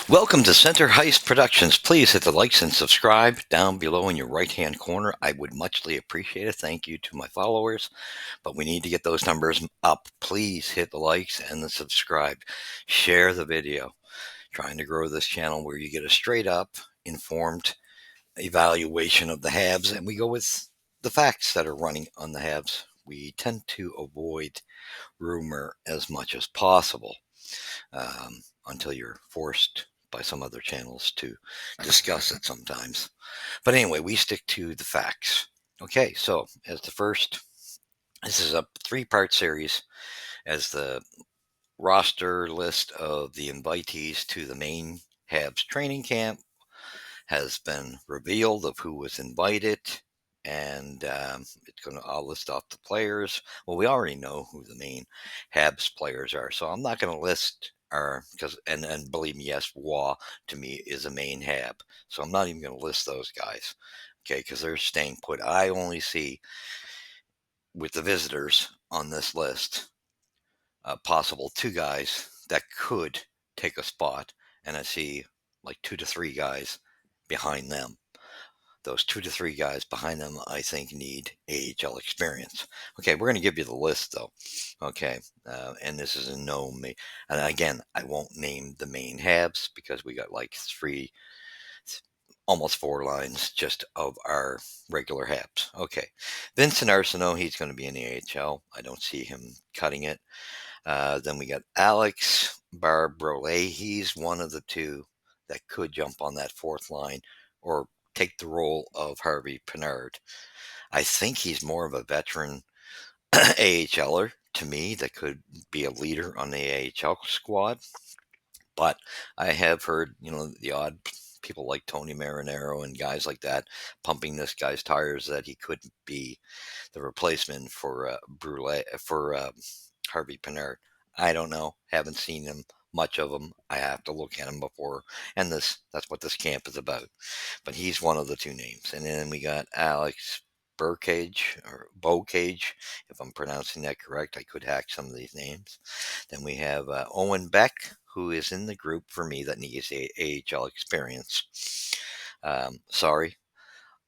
Welcome to Center Heist Productions. Please hit the likes and subscribe down below in your right-hand corner. I would muchly appreciate it. Thank you to my followers, but we need to get those numbers up. Please hit the likes and the subscribe. Share the video. Trying to grow this channel where you get a straight up, informed evaluation of the Habs, and we go with the facts that are running on the Habs. We tend to avoid rumor as much as possible until you're forced by some other channels to discuss it sometimes. But anyway, we stick to the facts. Okay, so as the first, this is a 3-part series as the roster list of the invitees to the main Habs training camp has been revealed of who was invited, and it's going to. I'll list off the players. Well, we already know who the main Habs players are, so I'm not going to list our because and believe me, yes, Waugh to me is a main Hab, so I'm not even going to list those guys. Okay, because they're staying put. I only see with the visitors on this list possible 2 guys that could take a spot, and I see like 2 to 3 guys behind them. Those 2 to 3 guys behind them, I think, need AHL experience. Okay, we're going to give you the list, though. Okay, and this is a no me. And again, I won't name the main Habs because we got like 3, almost 4 lines just of our regular Habs. Okay, Vincent Arsenault, he's going to be in the AHL. I don't see him cutting it. Then we got Alex Barbrole. He's one of the 2 that could jump on that 4th line or take the role of Harvey Pinard. I think he's more of a veteran AHLer to me that could be a leader on the AHL squad. But I have heard, the odd people like Tony Marinaro and guys like that pumping this guy's tires that he could be the replacement for Harvey Pinard. I don't know. Haven't seen him much of him. I have to look at him before, and that's what this camp is about. But he's one of the 2 names. And then we got Alex Burkage or Bocage, if I'm pronouncing that correct. I could hack some of these names. Then we have Owen Beck, who is in the group for me that needs AHL experience. Sorry,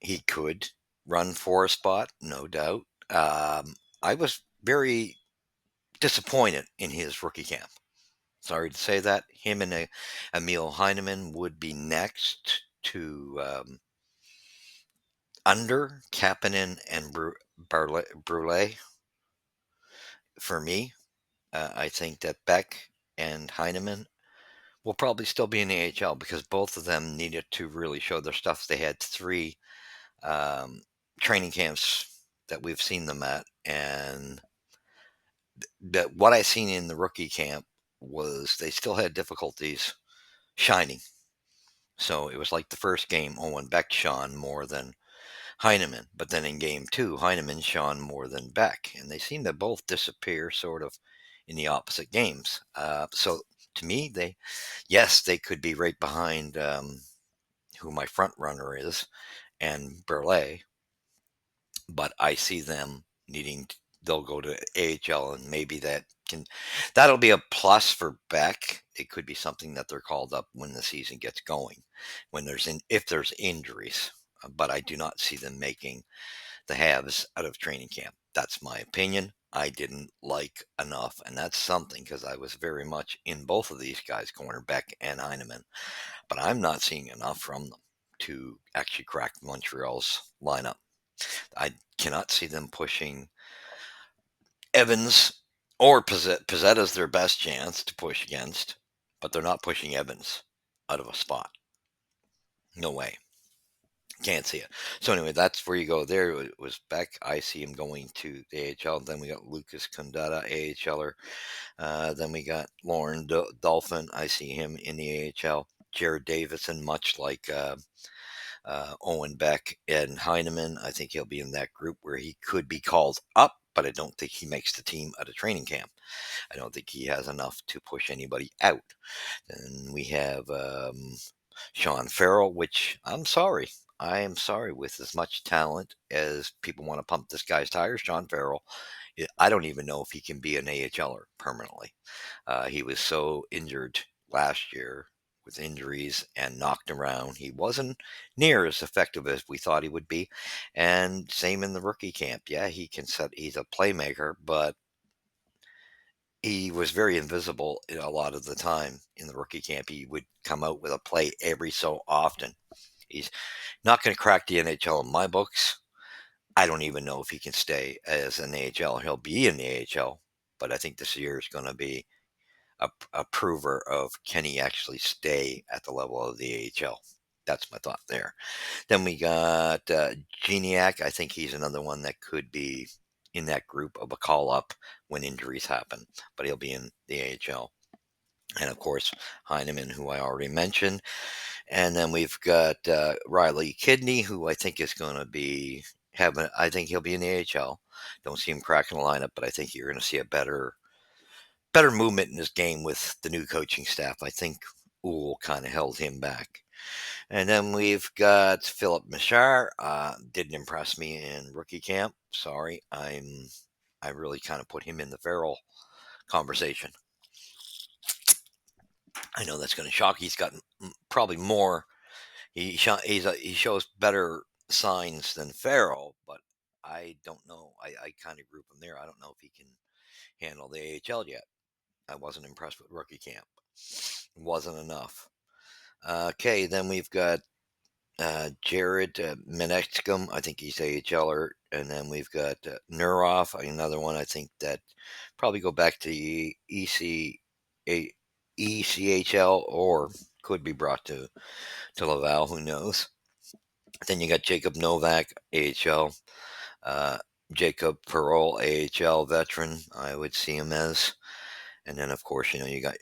he could run for a spot, no doubt. I was very disappointed in his rookie camp. Sorry to say that. Him and Emil Heineman would be next to under Kapanen and Brule for me. I think that Beck and Heineman will probably still be in the AHL because both of them needed to really show their stuff. They had 3 training camps that we've seen them at, and that what I seen in the rookie camp was they still had difficulties shining. So it was like the first game, Owen Beck shone more than Heineman, but then in game 2, Heineman shone more than Beck, and they seem to both disappear sort of in the opposite games. So to me, they could be right behind who my front runner is and Burley, but I see them needing. They'll go to AHL, and maybe that'll be a plus for Beck. It could be something that they're called up when the season gets going, if there's injuries. But I do not see them making the Habs out of training camp. That's my opinion. I didn't like enough, and that's something because I was very much in both of these guys, cornerback and Heineman. But I'm not seeing enough from them to actually crack Montreal's lineup. I cannot see them pushing Evans or Pizzetta's their best chance to push against, but they're not pushing Evans out of a spot. No way. Can't see it. So anyway, that's where you go. There it was Beck. I see him going to the AHL. Then we got Lucas Condetta, AHLer. Then we got Lauren Dolphin. I see him in the AHL. Jared Davison, much like Owen Beck and Heineman. I think he'll be in that group where he could be called up, but I don't think he makes the team at a training camp. I don't think he has enough to push anybody out. Then we have Sean Farrell, which I'm sorry. I am sorry with as much talent as people want to pump this guy's tires. Sean Farrell I don't even know if he can be an AHLer permanently. He was so injured last year with injuries and knocked around. He wasn't near as effective as we thought he would be. And same in the rookie camp. Yeah, he can set, he's a playmaker, but he was very invisible a lot of the time in the rookie camp. He would come out with a play every so often. He's not going to crack the NHL in my books. I don't even know if he can stay as an AHL. He'll be in the AHL, but I think this year is going to be a prover of can he actually stay at the level of the AHL. That's my thought there. Then we got Geniac. I think he's another one that could be in that group of a call up when injuries happen, but he'll be in the AHL. And of course, Heineman, who I already mentioned. And then we've got Riley Kidney, who I think is going to be having, I think he'll be in the AHL. Don't see him cracking the lineup, but I think you're going to see a better movement in this game with the new coaching staff. I think Uhl kind of held him back. And then we've got Philip Machar. Didn't impress me in rookie camp. Sorry, I really kind of put him in the Farrell conversation. I know that's going to shock. He's got probably more. He shows better signs than Farrell, but I don't know. I kind of group him there. I don't know if he can handle the AHL yet. I wasn't impressed with rookie camp. Wasn't enough. Okay, then we've got Jared Menexcum. I think he's AHLer. And then we've got Nuroff, another one I think that probably go back to the ECHL or could be brought to Laval. Who knows? Then you got Jacob Novak, AHL. Uh, Jacob Perreault, AHL veteran. I would see him as. And then, of course, you got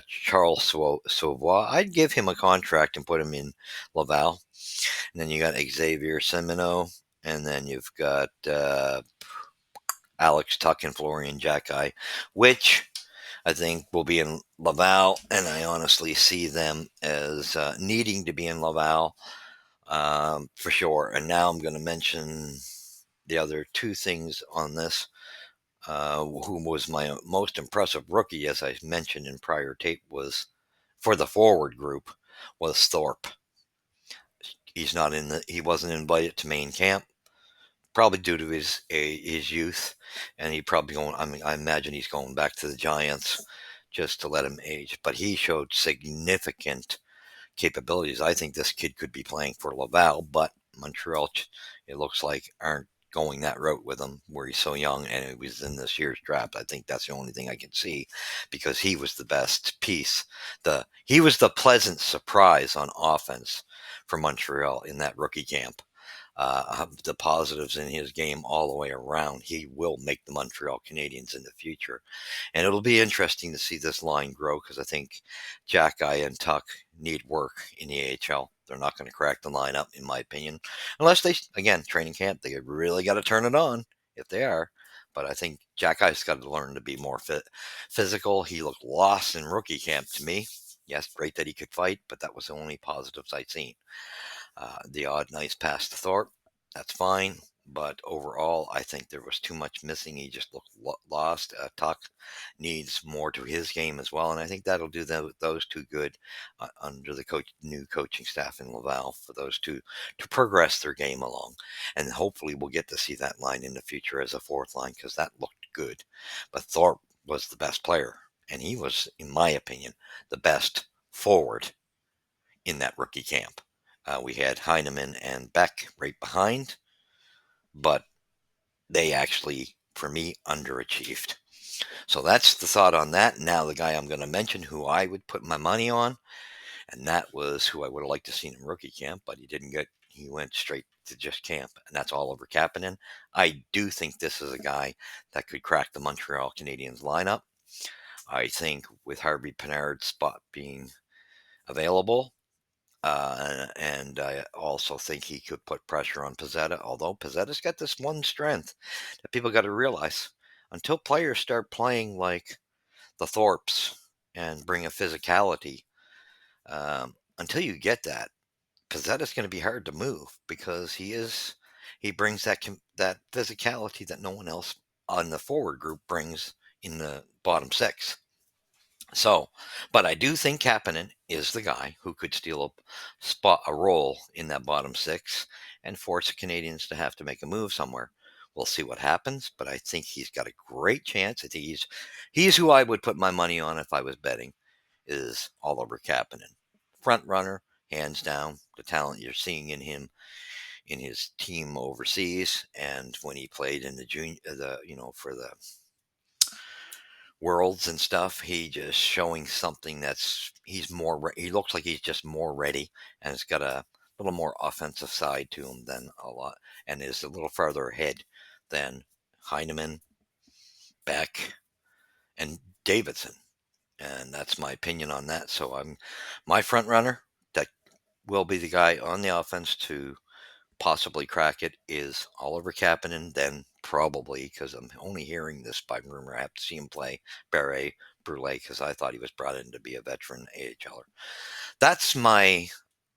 Charles Sauvois. I'd give him a contract and put him in Laval. And then you got Xavier Semino. And then you've got Alex Tuck and Florian Jacki, which I think will be in Laval. And I honestly see them as needing to be in Laval for sure. And now I'm going to mention the other two things on this. Who was my most impressive rookie, as I mentioned in prior tape, was for the forward group was Thorpe. He wasn't invited to main camp, probably due to his youth, and he probably going. I mean, I imagine he's going back to the Giants just to let him age. But he showed significant capabilities. I think this kid could be playing for Laval, but Montreal, it looks like, aren't going that route with him where he's so young and it was in this year's draft. I think that's the only thing I can see because he was the best piece. He was the pleasant surprise on offense for Montreal in that rookie camp. The positives in his game all the way around. He will make the Montreal Canadiens in the future. And it'll be interesting to see this line grow because I think Jacki and Tuck need work in the AHL. They're not going to crack the lineup, in my opinion, unless they, again, training camp, they really got to turn it on if they are. But I think Jacki's got to learn to be more physical. He looked lost in rookie camp to me. Yes, great that he could fight, but that was the only positives I'd seen. The odd nice pass to Thorpe, that's fine. But overall, I think there was too much missing. He just looked lost. Tuck needs more to his game as well, and I think that'll do those two good under the new coaching staff in Laval for those two to progress their game along. And hopefully, we'll get to see that line in the future as a fourth line because that looked good. But Thorpe was the best player, and he was, in my opinion, the best forward in that rookie camp. We had Heineman and Beck right behind, but they actually, for me, underachieved. So that's the thought on that. Now, the guy I'm going to mention who I would put my money on, and that was who I would have liked to see in rookie camp, but he went straight to just camp, and that's Oliver Kapanen. I do think this is a guy that could crack the Montreal Canadiens lineup. I think with Harvey Pinard's spot being available, and I also think he could put pressure on Pizzetta, although Pizzetta's got this one strength that people got to realize. Until players start playing like the Thorpes and bring a physicality, until you get that, Pizzetta's going to be hard to move because he brings that physicality that no one else on the forward group brings in the bottom six. So, but I do think Kapanen is the guy who could steal a role in that bottom six and force the Canadians to have to make a move somewhere. We'll see what happens, but I think he's got a great chance. I think he's who I would put my money on if I was betting, is Oliver Kapanen. Front runner, hands down. The talent you're seeing in him in his team overseas, and when he played in the junior, for the worlds and stuff, he just showing something he's more. He looks like he's just more ready, and it's got a little more offensive side to him than a lot, and is a little farther ahead than Heineman, Beck, and Davidson. And that's my opinion on that. So I'm my front runner that will be the guy on the offense to possibly crack it is Oliver Kapanen. Then probably, because I'm only hearing this by rumor, I have to see him play Barre Brule, because I thought he was brought in to be a veteran AHLer. That's my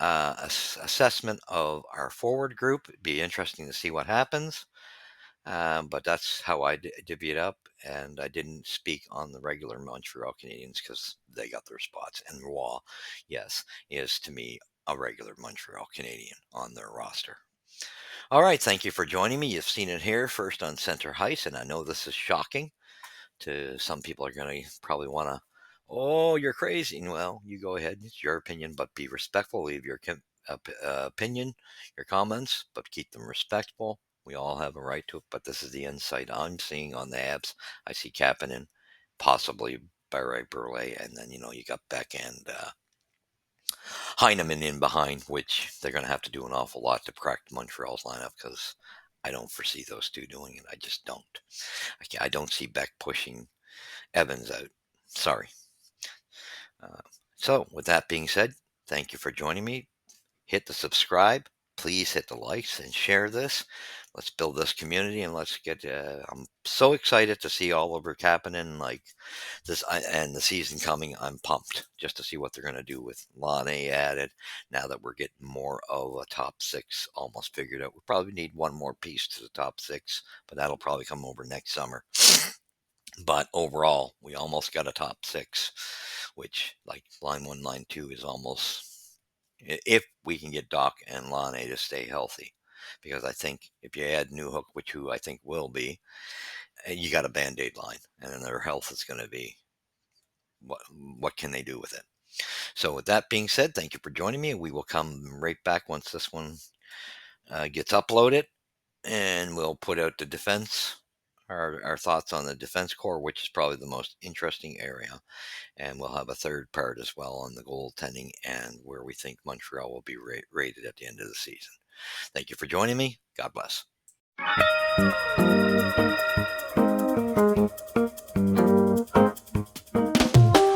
assessment of our forward group. It'd be interesting to see what happens. But that's how I divvy it up. And I didn't speak on the regular Montreal Canadiens because they got their spots. And Roy, yes, is to me a regular Montreal Canadian on their roster. All right, thank you for joining me. You've seen it here first on Center Heist, and I know this is shocking to some people. Are going to probably want to, oh, you're crazy. Well, you go ahead. It's your opinion, but be respectful. Leave your opinion, your comments, but keep them respectful. We all have a right to it, but this is the insight I'm seeing on the Habs. I see Kapanen, possibly Barre Burle, and then, you got Beck and Heineman in behind, which they're going to have to do an awful lot to crack Montreal's lineup, because I don't foresee those two doing it. I just don't. I don't see Beck pushing Evans out. Sorry. Uh, so, with that being said, thank you for joining me. Hit the subscribe. Please hit the likes and share this. Let's build this community, and let's get. I'm so excited to see Oliver Kapanen like this and the season coming. I'm pumped just to see what they're going to do with Lane added. Now that we're getting more of a top six almost figured out, we probably need one more piece to the top six, but that'll probably come over next summer. But overall, we almost got a top six, which, like, line one, line two is almost, if we can get Doc and Lane to stay healthy. Because I think if you add Newhook, which who I think will be, you got a band-aid line, and then their health is going to be, what can they do with it? So with that being said, thank you for joining me. We will come right back once this one gets uploaded, and we'll put out the defense, our thoughts on the defense core, which is probably the most interesting area. And we'll have a third part as well on the goaltending and where we think Montreal will be rated at the end of the season. Thank you for joining me. God bless.